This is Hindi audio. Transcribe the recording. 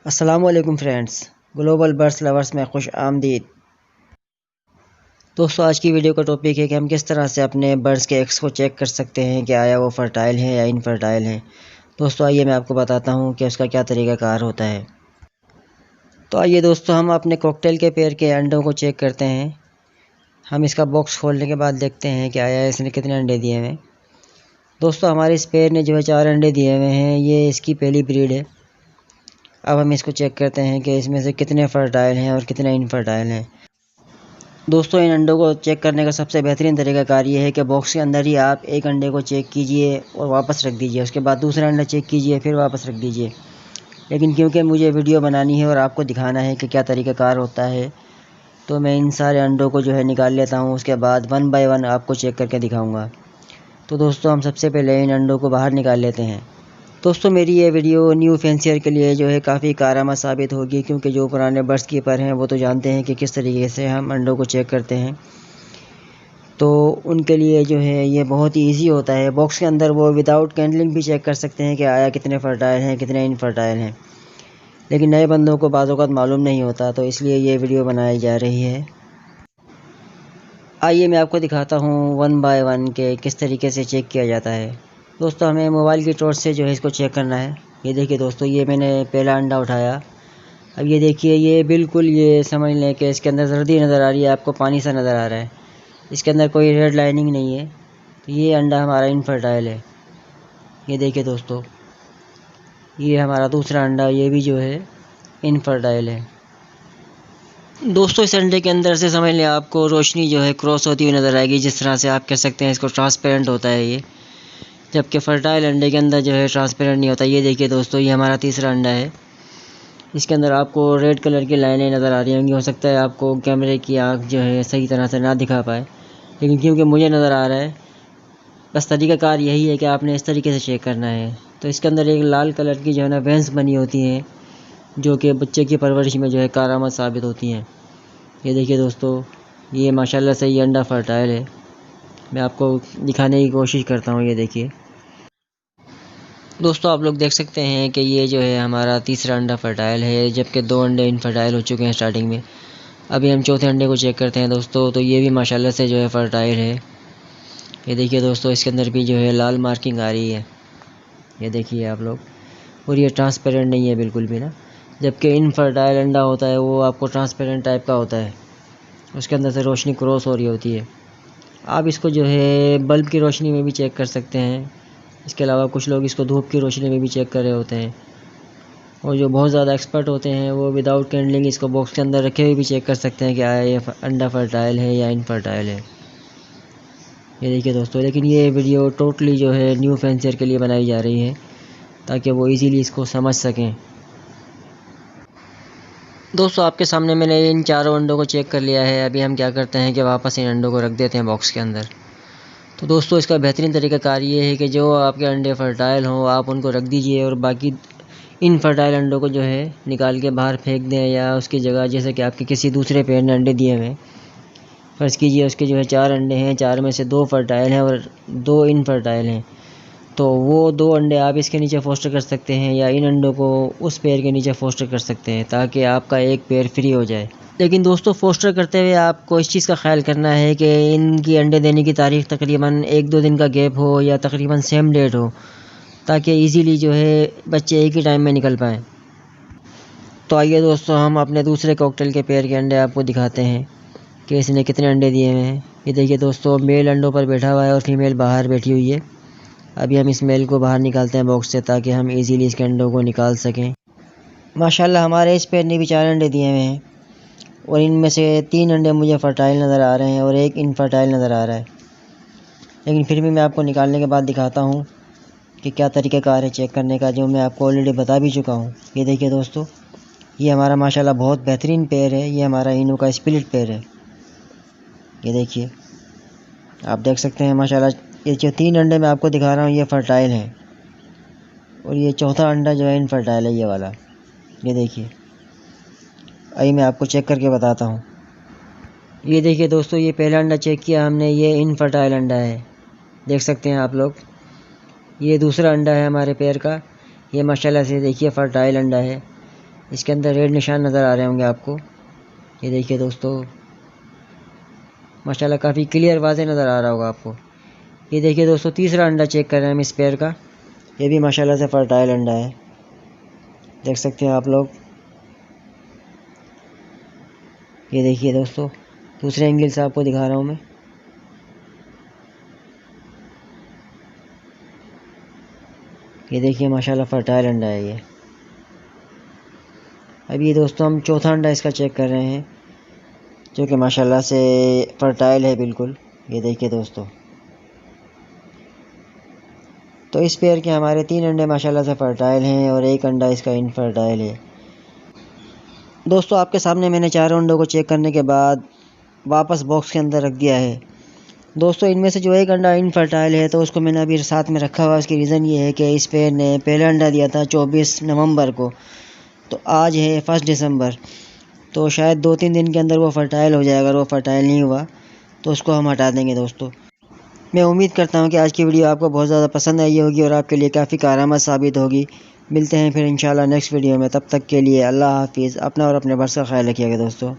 अस्सलामुअलैकुम फ्रेंड्स, ग्लोबल बर्ड्स लवर्स में खुश आमदीद। दोस्तों, आज की वीडियो का टॉपिक है कि हम किस तरह से अपने बर्ड्स के एग्स को चेक कर सकते हैं कि आया वो फर्टाइल है या इनफर्टाइल है। दोस्तों, आइए मैं आपको बताता हूँ कि उसका क्या तरीक़ाकार होता है। तो आइए दोस्तों, हम अपने कॉकटेल के पेड़ के अंडों को चेक करते हैं। हम इसका बॉक्स खोलने के बाद देखते हैं कि आया इसने कितने अंडे दिए हुए हैं। दोस्तों, हमारे इस पेड़ ने जो है 4 अंडे दिए हुए हैं। ये इसकी पहली ब्रीड है। अब हम इसको चेक करते हैं कि इसमें से कितने फर्टाइल हैं और कितने इनफर्टाइल हैं। दोस्तों, इन अंडों को चेक करने का सबसे बेहतरीन तरीक़ाकार ये है कि बॉक्स के अंदर ही आप एक अंडे को चेक कीजिए और वापस रख दीजिए। उसके बाद दूसरा अंडा चेक कीजिए, फिर वापस रख दीजिए। लेकिन क्योंकि मुझे वीडियो बनानी है और आपको दिखाना है कि क्या तरीक़ाकार होता है, तो मैं इन सारे अंडों को जो है निकाल लेता हूँ। उसके बाद 1 बाय 1 आपको चेक करके दिखाऊँगा। तो दोस्तों, हम सबसे पहले इन अंडों को बाहर निकाल लेते हैं। दोस्तों, मेरी ये वीडियो न्यू फैंसियर के लिए जो है काफ़ी कारआमद साबित होगी, क्योंकि जो पुराने बर्ड्स कीपर हैं वो तो जानते हैं कि किस तरीके से हम अंडों को चेक करते हैं। तो उनके लिए जो है ये बहुत ही ईजी होता है। बॉक्स के अंदर वो विदाउट कैंडलिंग भी चेक कर सकते हैं कि आया कितने फर्टाइल हैं, कितने इनफर्टाइल हैं। लेकिन नए बंदों को बाज़ औक़ात मालूम नहीं होता, तो इसलिए ये वीडियो बनाई जा रही है। आइए मैं आपको दिखाता हूँ 1 बाय 1 के किस तरीके से चेक किया जाता है। दोस्तों, हमें मोबाइल की टॉर्च से जो है इसको चेक करना है। ये देखिए दोस्तों, ये मैंने पहला अंडा उठाया। अब ये देखिए, ये बिल्कुल ये समझ लें कि इसके अंदर जर्दी नज़र आ रही है, आपको पानी सा नज़र आ रहा है। इसके अंदर कोई रेड लाइनिंग नहीं है। तो ये अंडा हमारा इनफर्टाइल है। ये देखिए दोस्तों, ये हमारा दूसरा अंडा, ये भी जो है इनफर्टाइल है। दोस्तों, इस अंडे के अंदर से समझ लें आपको रोशनी जो है क्रॉस होती हुई नज़र आएगी। जिस तरह से आप कह सकते हैं इसको ट्रांसपेरेंट होता है ये, जबकि फर्टाइल अंडे के अंदर जो है ट्रांसपेरेंट नहीं होता। ये देखिए दोस्तों, ये हमारा तीसरा अंडा है। इसके अंदर आपको रेड कलर की लाइनें नज़र आ रही होंगी। हो सकता है आपको कैमरे की आँख जो है सही तरह से ना दिखा पाए, लेकिन क्योंकि मुझे नज़र आ रहा है, बस तरीक़ाकार यही है कि आपने इस तरीके से चेक करना है। तो इसके अंदर एक लाल कलर की जो है ना वेंस बनी होती हैं, जो कि बच्चे की परवरिश में जो है कारआमद साबित होती हैं। ये देखिए दोस्तों, ये माशाल्लाह से ये अंडा फर्टाइल है। मैं आपको दिखाने की कोशिश करता हूँ। ये देखिए दोस्तों, आप लोग देख सकते हैं कि ये जो है हमारा तीसरा अंडा फर्टाइल है, जबकि 2 अंडे इनफर्टाइल हो चुके हैं स्टार्टिंग में। अभी हम चौथे अंडे को चेक करते हैं दोस्तों। तो ये भी माशाल्लाह से जो है फर्टाइल है। ये देखिए दोस्तों, इसके अंदर भी जो है लाल मार्किंग आ रही है। ये देखिए आप लोग, और ये ट्रांसपेरेंट नहीं है बिल्कुल भी ना, जबकि इनफर्टाइल अंडा होता है वो आपको ट्रांसपेरेंट टाइप का होता है। उसके अंदर से रोशनी क्रॉस हो रही होती है। आप इसको जो है बल्ब की रोशनी में भी चेक कर सकते हैं। इसके अलावा कुछ लोग इसको धूप की रोशनी में भी चेक कर रहे होते हैं, और जो बहुत ज़्यादा एक्सपर्ट होते हैं वो विदाउट कैंडलिंग इसको बॉक्स के अंदर रखे हुए भी चेक कर सकते हैं कि आया ये अंडा फर्टाइल है या इनफर्टाइल है। ये देखिए दोस्तों, लेकिन ये वीडियो टोटली जो है न्यू फैंसियर के लिए बनाई जा रही है, ताकि वो इजीली इसको समझ सकें। दोस्तों, आपके सामने मैंने इन चारों अंडों को चेक कर लिया है। अभी हम क्या करते हैं कि वापस इन अंडों को रख देते हैं बॉक्स के अंदर। तो दोस्तों, इसका बेहतरीन तरीक़ाकार ये है कि जो आपके अंडे फर्टाइल हों आप उनको रख दीजिए, और बाकी इनफर्टाइल अंडों को जो है निकाल के बाहर फेंक दें, या उसकी जगह जैसे कि आपके किसी दूसरे पेड़ ने अंडे दिए हुए हैं, फ़र्ज़ कीजिए उसके जो है 4 अंडे हैं, 4 में से 2 फर्टाइल हैं और 2 इनफर्टाइल हैं। तो वो 2 अंडे आप इसके नीचे फोस्टर कर सकते हैं, या इन अंडों को उस पेड़ के नीचे फोस्टर कर सकते हैं, ताकि आपका एक पेड़ फ्री हो जाए। लेकिन दोस्तों, फोस्टर करते हुए आपको इस चीज़ का ख्याल करना है कि इनकी अंडे देने की तारीख़ तकरीबन 1-2 दिन का गैप हो, या तकरीबन सेम डेट हो, ताकि इजीली जो है बच्चे एक ही टाइम में निकल पाएँ। तो आइए दोस्तों, हम अपने दूसरे कॉकटेल के पेड़ के अंडे आपको दिखाते हैं कि इसने कितने अंडे दिए हुए हैं। ये देखिए दोस्तों, मेल अंडों पर बैठा हुआ है और फीमेल बाहर बैठी हुई है। अभी हम इस मेल को बाहर निकालते हैं बॉक्स से, ताकि हम इजीली इसके अंडों को निकाल सकें। माशाल्लाह हमारे इस पेड़ ने भी 4 अंडे दिए हुए हैं, और इनमें से 3 अंडे मुझे फर्टाइल नज़र आ रहे हैं और एक इनफर्टाइल नज़र आ रहा है। लेकिन फिर भी मैं आपको निकालने के बाद दिखाता हूँ कि क्या तरीक़ाकार है चेक करने का, जो मैं आपको ऑलरेडी बता भी चुका हूँ। ये देखिए दोस्तों, ये हमारा माशाल्लाह बहुत बेहतरीन पेड़ है। ये हमारा इनू का स्प्लिट पेड़ है। ये देखिए, आप देख सकते हैं माशाल्लाह, ये जो 3 अंडे मैं आपको दिखा रहा हूँ ये फर्टाइल हैं, और ये चौथा अंडा जो है इनफर्टाइल है, ये वाला। ये देखिए, आइए मैं आपको चेक करके बताता हूँ। ये देखिए दोस्तों, ये पहला अंडा चेक किया हमने, ये इनफर्टाइल अंडा है, देख सकते हैं आप लोग। ये दूसरा अंडा है हमारे पेड़ का, ये माशाल्लाह से देखिए फर्टाइल अंडा है। इसके अंदर रेड निशान नज़र आ रहे होंगे आपको। ये देखिए दोस्तों, माशाल्लाह काफ़ी क्लियर वाज़े नज़र आ रहा होगा आपको। ये देखिए दोस्तों, तीसरा अंडा चेक कर रहे हैं हम इस पेयर का। ये भी माशाल्लाह से फर्टाइल अंडा है, देख सकते हैं आप लोग। ये देखिए दोस्तों, दूसरे एंगल से आपको दिखा रहा हूँ मैं। ये देखिए माशाल्लाह फर्टाइल अंडा है ये। अभी दोस्तों हम चौथा अंडा इसका चेक कर रहे हैं, जो कि माशाल्लाह से फर्टाइल है बिल्कुल। ये देखिए दोस्तों, तो इस पेयर के हमारे 3 अंडे माशाल्लाह से फर्टाइल हैं और 1 अंडा इसका इनफर्टाइल है। दोस्तों आपके सामने मैंने चारों अंडों को चेक करने के बाद वापस बॉक्स के अंदर रख दिया है। दोस्तों इनमें से जो 1 अंडा इनफर्टाइल है तो उसको मैंने अभी साथ में रखा हुआ। उसकी रीज़न ये है कि इस पेयर ने पहला अंडा दिया था 24 नवंबर को, तो आज है 1 दिसंबर, तो शायद 2-3 दिन के अंदर वो फर्टाइल हो जाएगा। अगर वो फर्टाइल नहीं हुआ तो उसको हम हटा देंगे। दोस्तों मैं उम्मीद करता हूँ कि आज की वीडियो आपको बहुत ज़्यादा पसंद आई होगी और आपके लिए काफ़ी कारआमद साबित होगी। मिलते हैं फिर इंशाल्लाह नेक्स्ट वीडियो में, तब तक के लिए अल्लाह हाफिज़। अपना और अपने बर्स का ख्याल रखिएगा दोस्तों।